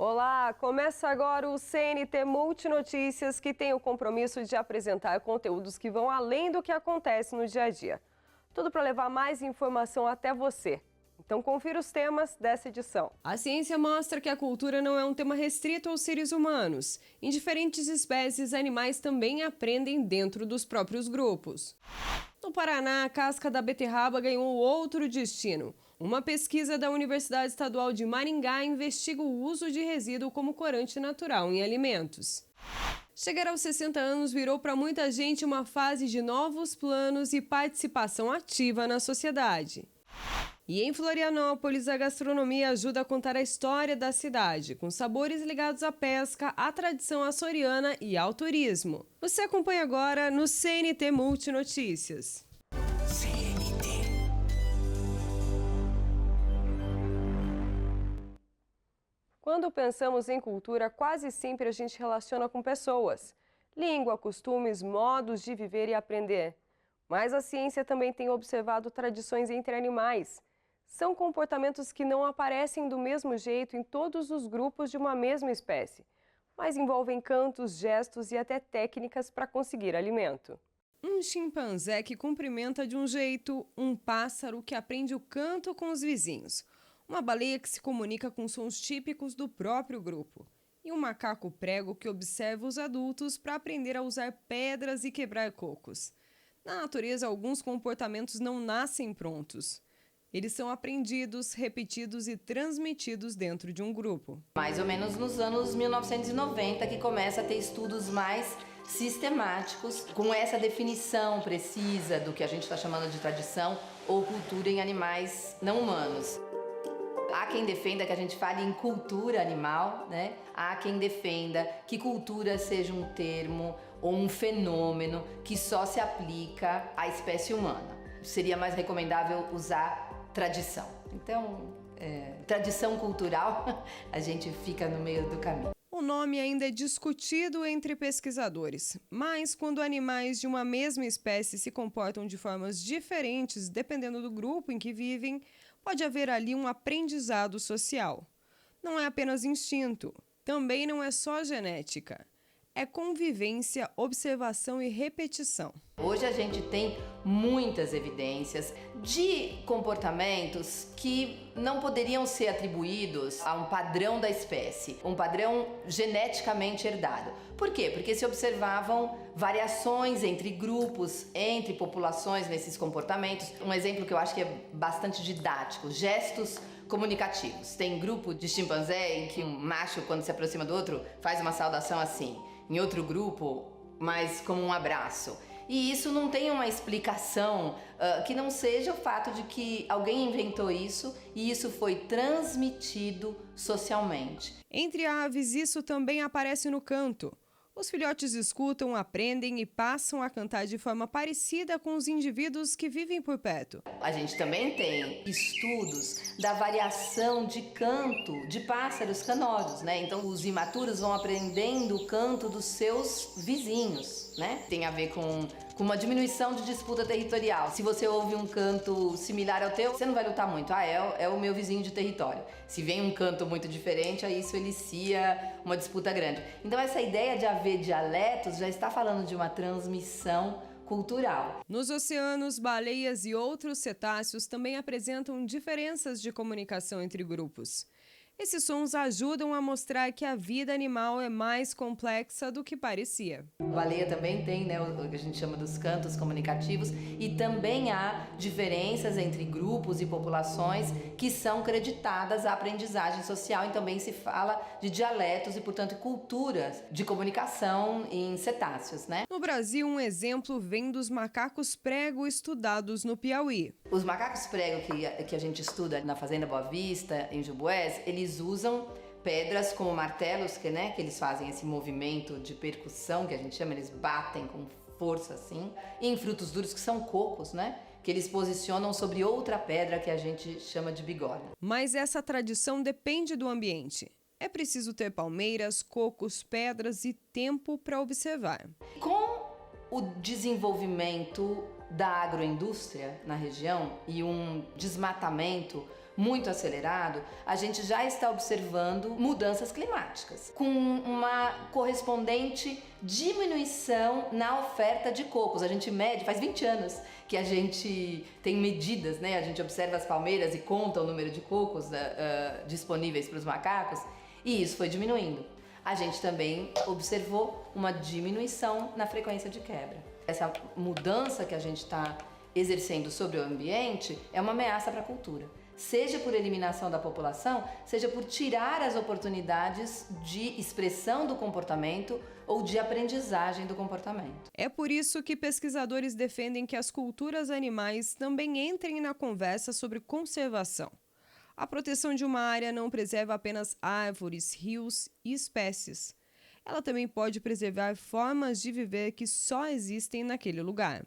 Olá, começa agora o CNT Multinotícias, que tem o compromisso de apresentar conteúdos que vão além do que acontece no dia a dia. Tudo para levar mais informação até você. Então confira os temas dessa edição. A ciência mostra que a cultura não é um tema restrito aos seres humanos. Em diferentes espécies, animais também aprendem dentro dos próprios grupos. No Paraná, a casca da beterraba ganhou outro destino. Uma pesquisa da Universidade Estadual de Maringá investiga o uso de resíduo como corante natural em alimentos. Chegar aos 60 anos virou para muita gente uma fase de novos planos e participação ativa na sociedade. E em Florianópolis, a gastronomia ajuda a contar a história da cidade, com sabores ligados à pesca, à tradição açoriana e ao turismo. Você acompanha agora no CNT Multinotícias. CNT. Quando pensamos em cultura, quase sempre a gente relaciona com pessoas. Língua, costumes, modos de viver e aprender. Mas a ciência também tem observado tradições entre animais. São comportamentos que não aparecem do mesmo jeito em todos os grupos de uma mesma espécie, mas envolvem cantos, gestos e até técnicas para conseguir alimento. Um chimpanzé que cumprimenta de um jeito, um pássaro que aprende o canto com os vizinhos, uma baleia que se comunica com sons típicos do próprio grupo e um macaco prego que observa os adultos para aprender a usar pedras e quebrar cocos. Na natureza, alguns comportamentos não nascem prontos. Eles são aprendidos, repetidos e transmitidos dentro de um grupo. Mais ou menos nos anos 1990 que começa a ter estudos mais sistemáticos com essa definição precisa do que a gente está chamando de tradição ou cultura em animais não humanos. Há quem defenda que a gente fale em cultura animal, né? Há quem defenda que cultura seja um termo ou um fenômeno que só se aplica à espécie humana. Seria mais recomendável usar tradição. Então, tradição cultural, a gente fica no meio do caminho. O nome ainda é discutido entre pesquisadores, mas quando animais de uma mesma espécie se comportam de formas diferentes, dependendo do grupo em que vivem, pode haver ali um aprendizado social. Não é apenas instinto, também não é só genética. É convivência, observação e repetição. Hoje a gente tem muitas evidências de comportamentos que não poderiam ser atribuídos a um padrão da espécie, um padrão geneticamente herdado. Por quê? Porque se observavam variações entre grupos, entre populações nesses comportamentos. Um exemplo que eu acho que é bastante didático, gestos comunicativos. Tem grupo de chimpanzé em que um macho, quando se aproxima do outro, faz uma saudação assim. Em outro grupo, mais como um abraço. E isso não tem uma explicação que não seja o fato de que alguém inventou isso e isso foi transmitido socialmente. Entre aves, isso também aparece no canto. Os filhotes escutam, aprendem e passam a cantar de forma parecida com os indivíduos que vivem por perto. A gente também tem estudos da variação de canto de pássaros canoros, né? Então os imaturos vão aprendendo o canto dos seus vizinhos, né? Tem a ver com uma diminuição de disputa territorial. Se você ouve um canto similar ao teu, você não vai lutar muito. É o meu vizinho de território. Se vem um canto muito diferente, aí isso inicia uma disputa grande. Então essa ideia de haver dialetos já está falando de uma transmissão cultural. Nos oceanos, baleias e outros cetáceos também apresentam diferenças de comunicação entre grupos. Esses sons ajudam a mostrar que a vida animal é mais complexa do que parecia. A baleia também tem, né, o que a gente chama dos cantos comunicativos e também há diferenças entre grupos e populações que são creditadas à aprendizagem social e também se fala de dialetos e, portanto, culturas de comunicação em cetáceos, né? No Brasil, um exemplo vem dos macacos prego estudados no Piauí. Os macacos prego que a gente estuda na Fazenda Boa Vista, em Juboés, eles usam pedras como martelos, que eles fazem esse movimento de percussão, que a gente chama, eles batem com força assim, e em frutos duros que são cocos, né? Que eles posicionam sobre outra pedra que a gente chama de bigorna. Mas essa tradição depende do ambiente. É preciso ter palmeiras, cocos, pedras e tempo para observar. Com o desenvolvimento da agroindústria na região e um desmatamento muito acelerado, a gente já está observando mudanças climáticas, com uma correspondente diminuição na oferta de cocos. A gente mede, faz 20 anos que a gente tem medidas, né? A gente observa as palmeiras e conta o número de cocos disponíveis para os macacos, e isso foi diminuindo. A gente também observou uma diminuição na frequência de quebra. Essa mudança que a gente está exercendo sobre o ambiente é uma ameaça para a cultura. Seja por eliminação da população, seja por tirar as oportunidades de expressão do comportamento ou de aprendizagem do comportamento. É por isso que pesquisadores defendem que as culturas animais também entrem na conversa sobre conservação. A proteção de uma área não preserva apenas árvores, rios e espécies. Ela também pode preservar formas de viver que só existem naquele lugar.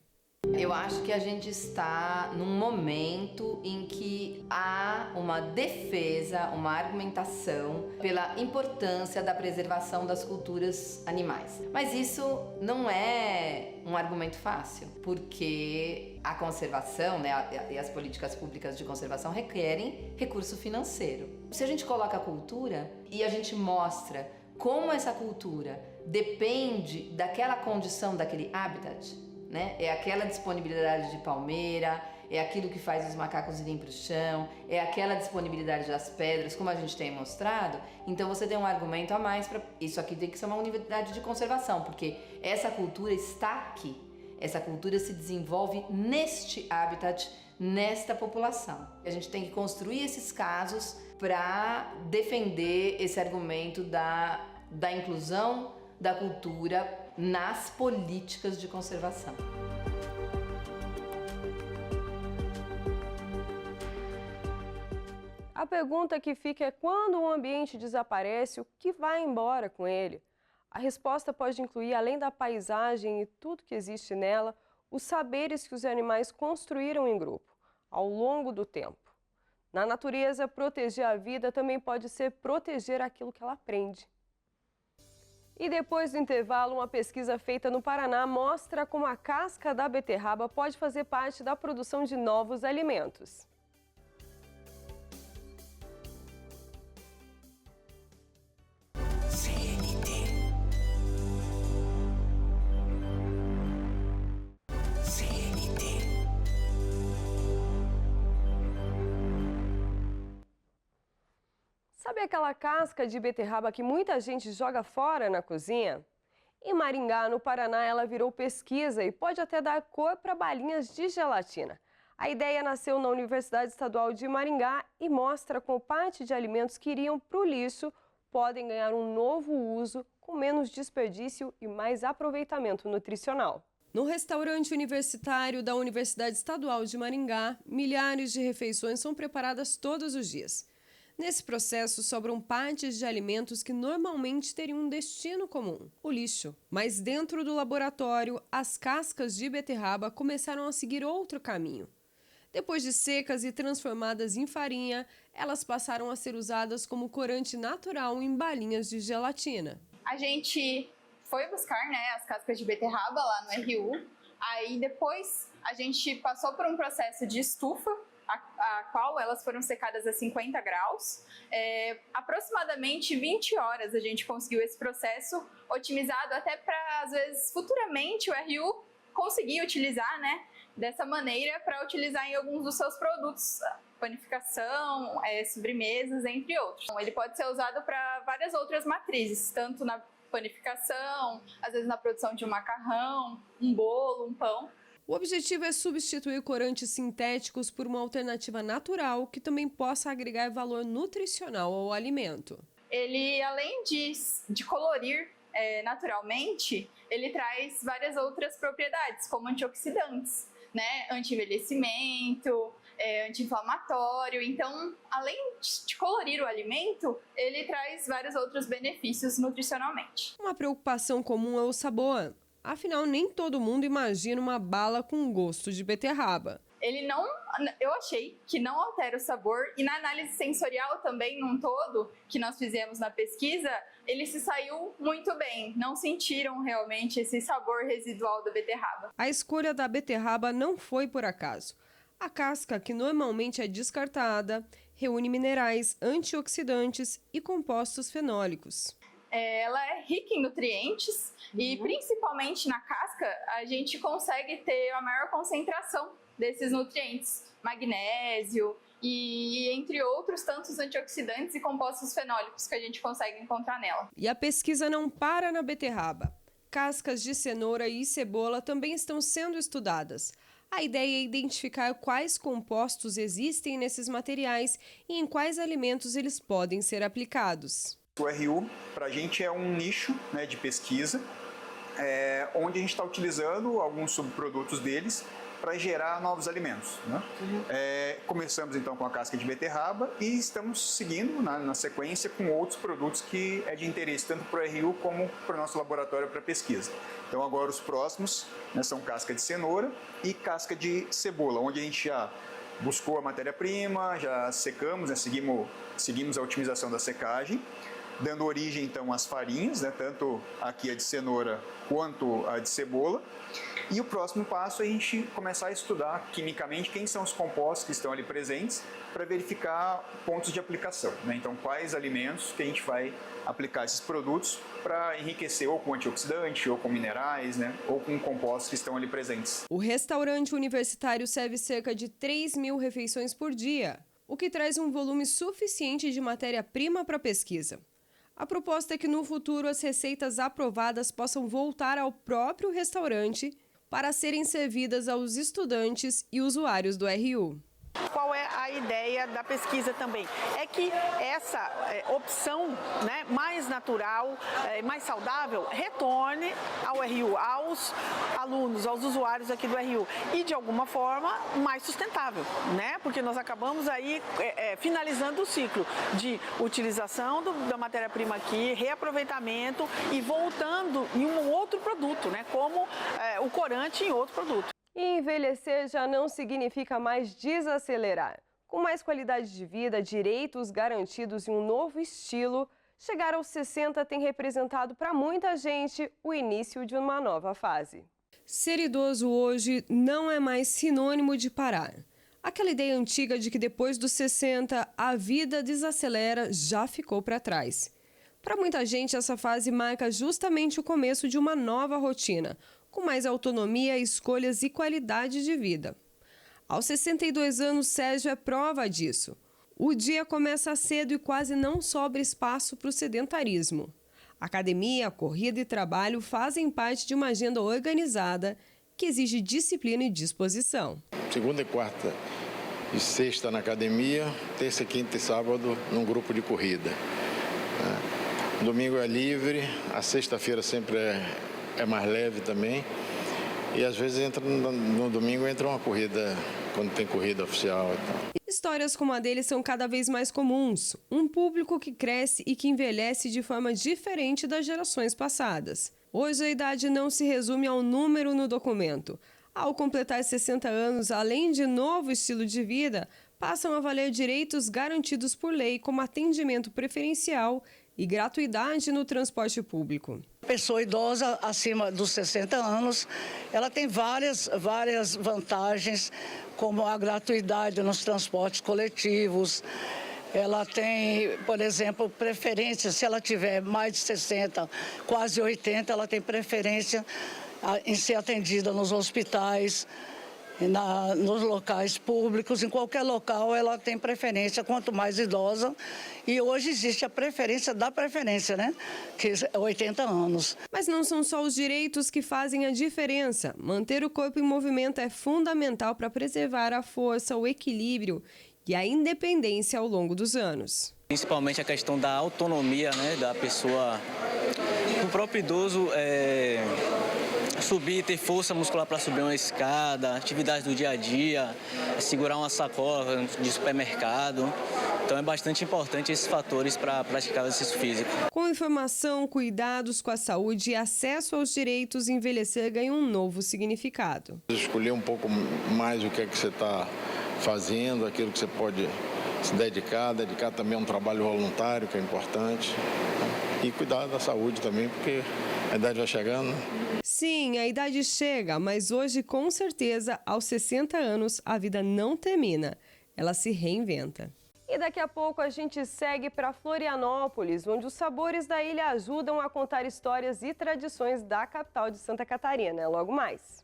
Eu acho que a gente está num momento em que há uma defesa, uma argumentação pela importância da preservação das culturas animais. Mas isso não é um argumento fácil, porque a conservação, né, e as políticas públicas de conservação requerem recurso financeiro. Se a gente coloca a cultura e a gente mostra como essa cultura depende daquela condição, daquele habitat, né? É aquela disponibilidade de palmeira, é aquilo que faz os macacos irem para o chão, é aquela disponibilidade das pedras, como a gente tem mostrado. Então você tem um argumento a mais para isso. Aqui tem que ser uma unidade de conservação, porque essa cultura está aqui. Essa cultura se desenvolve neste habitat, nesta população. A gente tem que construir esses casos para defender esse argumento da inclusão da cultura nas políticas de conservação. A pergunta que fica é: quando um ambiente desaparece, o que vai embora com ele? A resposta pode incluir, além da paisagem e tudo que existe nela, os saberes que os animais construíram em grupo, ao longo do tempo. Na natureza, proteger a vida também pode ser proteger aquilo que ela aprende. E depois do intervalo, uma pesquisa feita no Paraná mostra como a casca da beterraba pode fazer parte da produção de novos alimentos. Sabe aquela casca de beterraba que muita gente joga fora na cozinha? Em Maringá, no Paraná, ela virou pesquisa e pode até dar cor para balinhas de gelatina. A ideia nasceu na Universidade Estadual de Maringá e mostra como parte de alimentos que iriam para o lixo podem ganhar um novo uso com menos desperdício e mais aproveitamento nutricional. No restaurante universitário da Universidade Estadual de Maringá, milhares de refeições são preparadas todos os dias. Nesse processo, sobram partes de alimentos que normalmente teriam um destino comum, o lixo. Mas dentro do laboratório, as cascas de beterraba começaram a seguir outro caminho. Depois de secas e transformadas em farinha, elas passaram a ser usadas como corante natural em balinhas de gelatina. A gente foi buscar, né, as cascas de beterraba lá no RU, aí depois a gente passou por um processo de estufa, a qual elas foram secadas a 50 graus. Aproximadamente 20 horas a gente conseguiu esse processo otimizado até para, às vezes, futuramente o RU conseguir utilizar, né, dessa maneira para utilizar em alguns dos seus produtos, panificação, sobremesas, entre outros. Então, ele pode ser usado para várias outras matrizes, tanto na panificação, às vezes na produção de um macarrão, um bolo, um pão. O objetivo é substituir corantes sintéticos por uma alternativa natural que também possa agregar valor nutricional ao alimento. Ele, além de colorir naturalmente, ele traz várias outras propriedades, como antioxidantes, né? Anti-envelhecimento, anti-inflamatório. Então, além de colorir o alimento, ele traz vários outros benefícios nutricionalmente. Uma preocupação comum é o sabor. Afinal, nem todo mundo imagina uma bala com gosto de beterraba. Eu achei que não altera o sabor, e na análise sensorial também, num todo, que nós fizemos na pesquisa, ele se saiu muito bem. Não sentiram realmente esse sabor residual da beterraba. A escolha da beterraba não foi por acaso. A casca, que normalmente é descartada, reúne minerais, antioxidantes e compostos fenólicos. Ela é rica em nutrientes e, principalmente na casca, a gente consegue ter a maior concentração desses nutrientes, magnésio e entre outros tantos antioxidantes e compostos fenólicos que a gente consegue encontrar nela. E a pesquisa não para na beterraba. Cascas de cenoura e cebola também estão sendo estudadas. A ideia é identificar quais compostos existem nesses materiais e em quais alimentos eles podem ser aplicados. O RU, para a gente, é um nicho, né, de pesquisa, onde a gente está utilizando alguns subprodutos deles para gerar novos alimentos, né? Começamos então com a casca de beterraba e estamos seguindo na sequência com outros produtos que é de interesse tanto para o RU como para o nosso laboratório para pesquisa. Então agora os próximos, né, são casca de cenoura e casca de cebola, onde a gente já buscou a matéria-prima, já secamos, né, seguimos a otimização da secagem, dando origem então às farinhas, né, tanto aqui a de cenoura quanto a de cebola. E o próximo passo é a gente começar a estudar quimicamente quem são os compostos que estão ali presentes para verificar pontos de aplicação, né? Então, quais alimentos que a gente vai aplicar esses produtos para enriquecer ou com antioxidante, ou com minerais, né? Ou com compostos que estão ali presentes. O restaurante universitário serve cerca de 3.000 refeições por dia, o que traz um volume suficiente de matéria-prima para a pesquisa. A proposta é que no futuro as receitas aprovadas possam voltar ao próprio restaurante para serem servidas aos estudantes e usuários do RU. Qual é a ideia da pesquisa também? É que essa opção, né, mais natural, mais saudável, retorne ao RU, aos alunos, aos usuários aqui do RU. E, de alguma forma, mais sustentável, né? Porque nós acabamos aí finalizando o ciclo de utilização da matéria-prima aqui, reaproveitamento e voltando em um outro produto, né? Como o corante em outro produto. E envelhecer já não significa mais desacelerar. Com mais qualidade de vida, direitos garantidos e um novo estilo, chegar aos 60 tem representado para muita gente o início de uma nova fase. Ser idoso hoje não é mais sinônimo de parar. Aquela ideia antiga de que depois dos 60 a vida desacelera já ficou para trás. Para muita gente, essa fase marca justamente o começo de uma nova rotina, com mais autonomia, escolhas e qualidade de vida. Aos 62 anos, Sérgio é prova disso. O dia começa cedo e quase não sobra espaço para o sedentarismo. Academia, corrida e trabalho fazem parte de uma agenda organizada que exige disciplina e disposição. Segunda e quarta e sexta na academia, terça, quinta e sábado num grupo de corrida. Domingo é livre, a sexta-feira sempre é mais leve também. E às vezes no domingo entra uma corrida, quando tem corrida oficial e tal. Histórias como a dele são cada vez mais comuns. Um público que cresce e que envelhece de forma diferente das gerações passadas. Hoje a idade não se resume ao número no documento. Ao completar 60 anos, além de novo estilo de vida, passam a valer direitos garantidos por lei, como atendimento preferencial e gratuidade no transporte público. A pessoa idosa acima dos 60 anos, ela tem várias vantagens, como a gratuidade nos transportes coletivos. Ela tem, por exemplo, preferência, se ela tiver mais de 60, quase 80, ela tem preferência em ser atendida nos hospitais, nos locais públicos, em qualquer local ela tem preferência, quanto mais idosa. E hoje existe a preferência da preferência, né? Que é 80 anos. Mas não são só os direitos que fazem a diferença. Manter o corpo em movimento é fundamental para preservar a força, o equilíbrio e a independência ao longo dos anos. Principalmente a questão da autonomia, né, da pessoa, o próprio idoso subir, ter força muscular para subir uma escada, atividades do dia a dia, segurar uma sacola de supermercado. Então é bastante importante esses fatores para praticar o exercício físico. Com informação, cuidados com a saúde e acesso aos direitos, envelhecer ganha um novo significado. Escolher um pouco mais o que é que você está fazendo, aquilo que você pode se dedicar também a um trabalho voluntário, que é importante. E cuidar da saúde também, porque a idade vai chegando. Sim, a idade chega, mas hoje, com certeza, aos 60 anos, a vida não termina. Ela se reinventa. E daqui a pouco a gente segue para Florianópolis, onde os sabores da ilha ajudam a contar histórias e tradições da capital de Santa Catarina. É logo mais.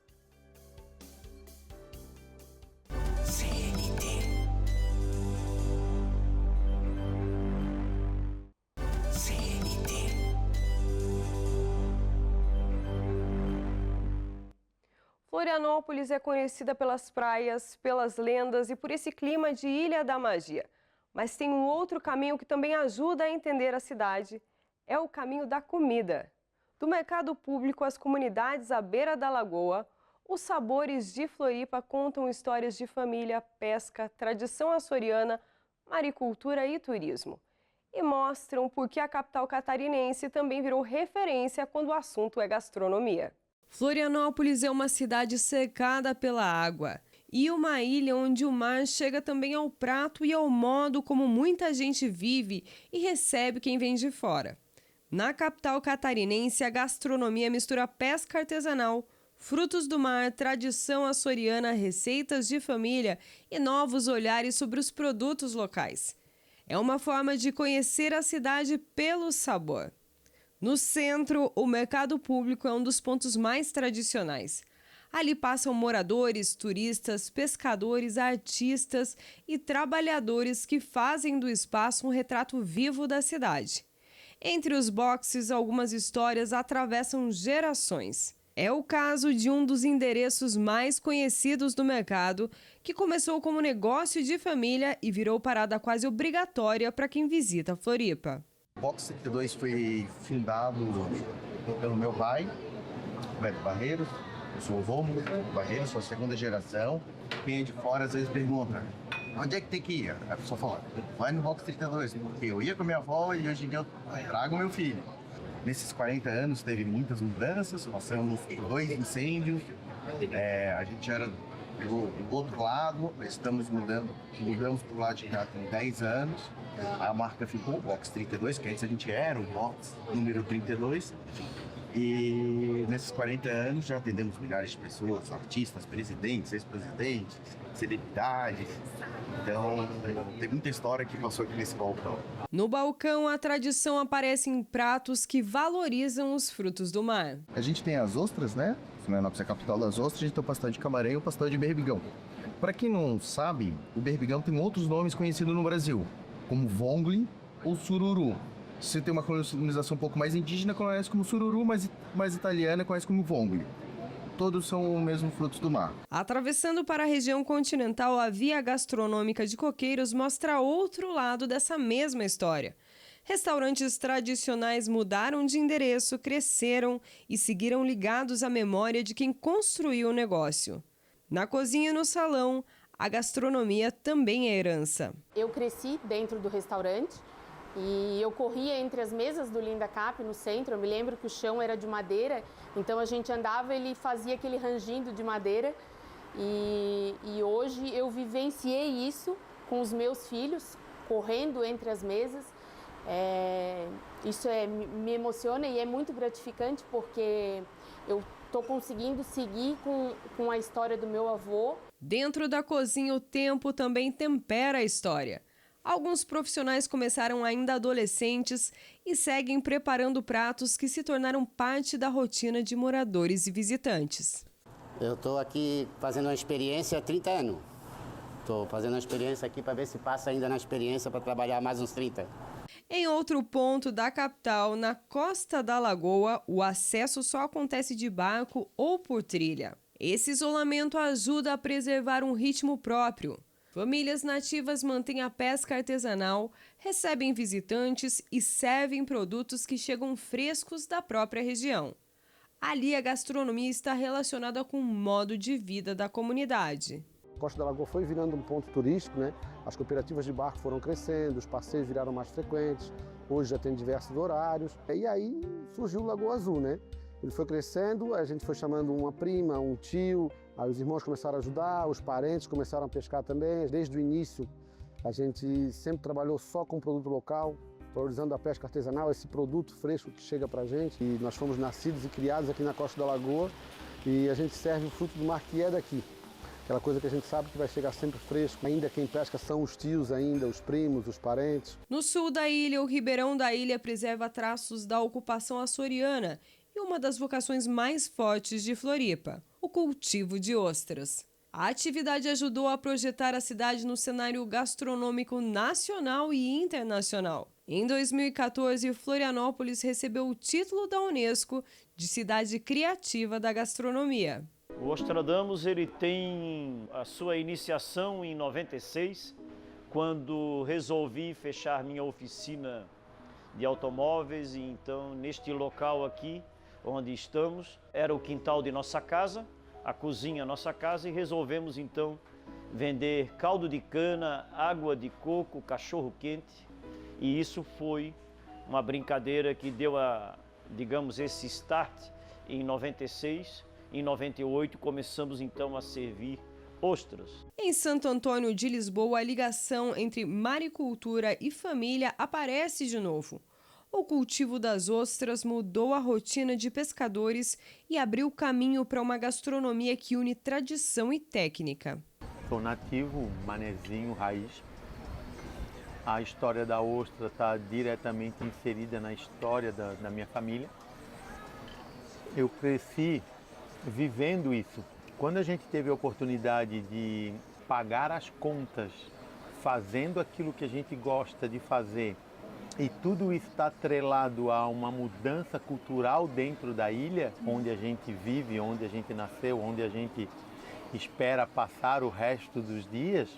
Florianópolis é conhecida pelas praias, pelas lendas e por esse clima de Ilha da Magia. Mas tem um outro caminho que também ajuda a entender a cidade. É o caminho da comida. Do mercado público às comunidades à beira da lagoa, os sabores de Floripa contam histórias de família, pesca, tradição açoriana, maricultura e turismo. E mostram por que a capital catarinense também virou referência quando o assunto é gastronomia. Florianópolis é uma cidade cercada pela água e uma ilha onde o mar chega também ao prato e ao modo como muita gente vive e recebe quem vem de fora. Na capital catarinense, a gastronomia mistura pesca artesanal, frutos do mar, tradição açoriana, receitas de família e novos olhares sobre os produtos locais. É uma forma de conhecer a cidade pelo sabor. No centro, o mercado público é um dos pontos mais tradicionais. Ali passam moradores, turistas, pescadores, artistas e trabalhadores que fazem do espaço um retrato vivo da cidade. Entre os boxes, algumas histórias atravessam gerações. É o caso de um dos endereços mais conhecidos do mercado, que começou como negócio de família e virou parada quase obrigatória para quem visita Floripa. O Box 32 foi fundado pelo meu pai, Beto Barreiros. Eu sou o Rômulo Barreiros, sou a segunda geração. Quem é de fora às vezes pergunta, onde é que tem que ir? A pessoa fala, vai no Box 32, porque eu ia com a minha avó e hoje em dia eu trago meu filho. Nesses 40 anos teve muitas mudanças, passamos por 2 incêndios, a gente era do outro lado, estamos mudamos para o lado de cá tem 10 anos. A marca ficou o Box 32, que antes a gente era o Box número 32. E nesses 40 anos já atendemos milhares de pessoas, artistas, presidentes, ex-presidentes, celebridades. Então, tem muita história que passou aqui nesse balcão. No balcão, a tradição aparece em pratos que valorizam os frutos do mar. A gente tem as ostras, né? Florianópolis é a capital das ostras, a gente tem o pastel de camarão e o pastel de berbigão. Para quem não sabe, o berbigão tem outros nomes conhecidos no Brasil, como vongole ou sururu. Se tem uma colonização um pouco mais indígena, conhece como sururu, mas mais italiana, conhece como vongole. Todos são os mesmos frutos do mar. Atravessando para a região continental, a Via Gastronômica de Coqueiros mostra outro lado dessa mesma história. Restaurantes tradicionais mudaram de endereço, cresceram e seguiram ligados à memória de quem construiu o negócio. Na cozinha e no salão, a gastronomia também é herança. Eu cresci dentro do restaurante e eu corria entre as mesas do Linda Cap no centro. Eu me lembro que o chão era de madeira, então a gente andava e ele fazia aquele rangindo de madeira. E hoje eu vivenciei isso com os meus filhos, correndo entre as mesas. Isso me emociona e é muito gratificante porque eu estou conseguindo seguir com a história do meu avô. Dentro da cozinha, o tempo também tempera a história. Alguns profissionais começaram ainda adolescentes e seguem preparando pratos que se tornaram parte da rotina de moradores e visitantes. Eu estou aqui fazendo uma experiência há 30 anos. Estou fazendo uma experiência aqui para ver se passa ainda na experiência para trabalhar mais uns 30. Em outro ponto da capital, na Costa da Lagoa, o acesso só acontece de barco ou por trilha. Esse isolamento ajuda a preservar um ritmo próprio. Famílias nativas mantêm a pesca artesanal, recebem visitantes e servem produtos que chegam frescos da própria região. Ali, a gastronomia está relacionada com o modo de vida da comunidade. A Costa da Lagoa foi virando um ponto turístico, né? As cooperativas de barco foram crescendo, os passeios viraram mais frequentes, hoje já tem diversos horários. E aí surgiu o Lagoa Azul, né? Ele foi crescendo, a gente foi chamando uma prima, um tio, aí os irmãos começaram a ajudar, os parentes começaram a pescar também. Desde o início, a gente sempre trabalhou só com produto local, valorizando a pesca artesanal, esse produto fresco que chega pra gente. E nós fomos nascidos e criados aqui na Costa da Lagoa e a gente serve o fruto do mar que é daqui. aquela coisa que a gente sabe que vai chegar sempre fresco. Ainda quem pesca são os tios ainda, os primos, os parentes. No sul da ilha, o Ribeirão da Ilha preserva traços da ocupação açoriana e uma das vocações mais fortes de Floripa, o cultivo de ostras. A atividade ajudou a projetar a cidade no cenário gastronômico nacional e internacional. Em 2014, Florianópolis recebeu o título da Unesco de Cidade Criativa da Gastronomia. O Ostradamus ele tem a sua iniciação em 96, quando resolvi fechar minha oficina de automóveis, e então neste local aqui onde estamos era o quintal de nossa casa, a cozinha nossa casa, e resolvemos então vender caldo de cana, água de coco, cachorro quente, e isso foi uma brincadeira que deu digamos, esse start em 96. Em 98 começamos então a servir ostras. Em Santo Antônio de Lisboa, a ligação entre maricultura e família aparece de novo. O cultivo das ostras mudou a rotina de pescadores e abriu caminho para uma gastronomia que une tradição e técnica. Sou nativo, manezinho, raiz. A história da ostra está diretamente inserida na história da minha família. Eu cresci vivendo isso. Quando a gente teve a oportunidade de pagar as contas, fazendo aquilo que a gente gosta de fazer, e tudo isso está atrelado a uma mudança cultural dentro da ilha, onde a gente vive, onde a gente nasceu, onde a gente espera passar o resto dos dias,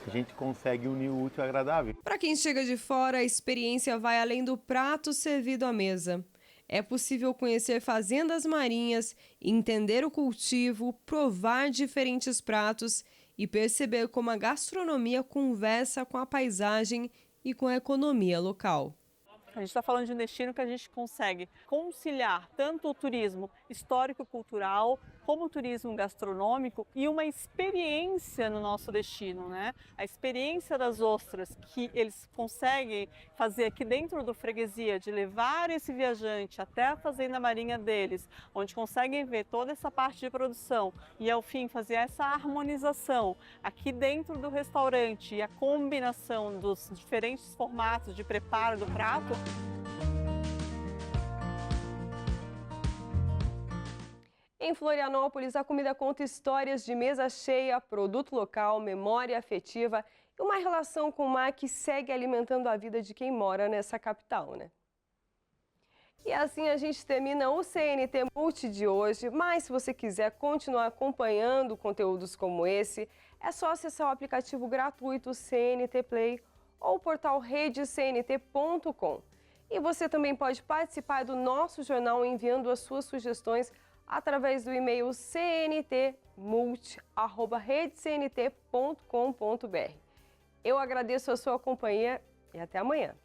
a gente consegue unir o útil ao agradável. Para quem chega de fora, a experiência vai além do prato servido à mesa. É possível conhecer fazendas marinhas, entender o cultivo, provar diferentes pratos e perceber como a gastronomia conversa com a paisagem e com a economia local. A gente está falando de um destino que a gente consegue conciliar tanto o turismo histórico-cultural como o turismo gastronômico e uma experiência no nosso destino, né? A experiência das ostras que eles conseguem fazer aqui dentro do freguesia, de levar esse viajante até a fazenda marinha deles, onde conseguem ver toda essa parte de produção e ao fim fazer essa harmonização aqui dentro do restaurante e a combinação dos diferentes formatos de preparo do prato. Em Florianópolis, a comida conta histórias de mesa cheia, produto local, memória afetiva e uma relação com o mar que segue alimentando a vida de quem mora nessa capital, né? E assim a gente termina o CNT Multi de hoje, mas se você quiser continuar acompanhando conteúdos como esse, é só acessar o aplicativo gratuito CNT Play ou o portal redecnt.com. E você também pode participar do nosso jornal enviando as suas sugestões através do e-mail cntmulti@redecnt.com.br. Eu agradeço a sua companhia e até amanhã.